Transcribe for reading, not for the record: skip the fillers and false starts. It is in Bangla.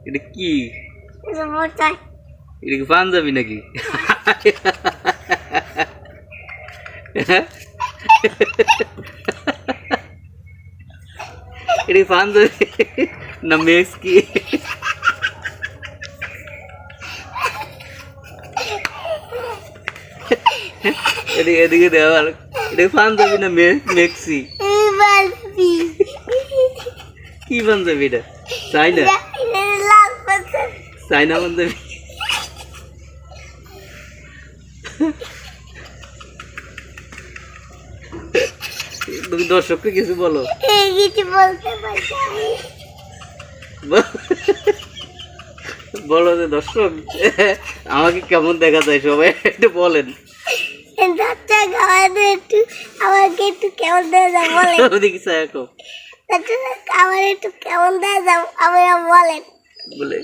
এটা কি? মোটা এটা কি পাঞ্জাবি নাকি? এটা কি পাঞ্জাবি না মেক্স কি? এদিকে দেওয়া এটা কি পাঞ্জাবি না মেক্সি? বালতি কি পাঞ্জাবি এটা? চাইনা লাল পাতা চাইনা পাঞ্জাবি। তুমি দর্শককে কিছু বলো। কিছু বলতে পারছি আমি। বলো যে দর্শক আমাকে কেমন দেখা যায় সবাই একটু বলেন। চাচা খাওয়াতে একটু আমাকে একটু কেমন দেওয়া যাও বলেন। ওদিকে চাই কো চাচা আমার একটু কেমন দেওয়া যাও আমরা বলেন। বলে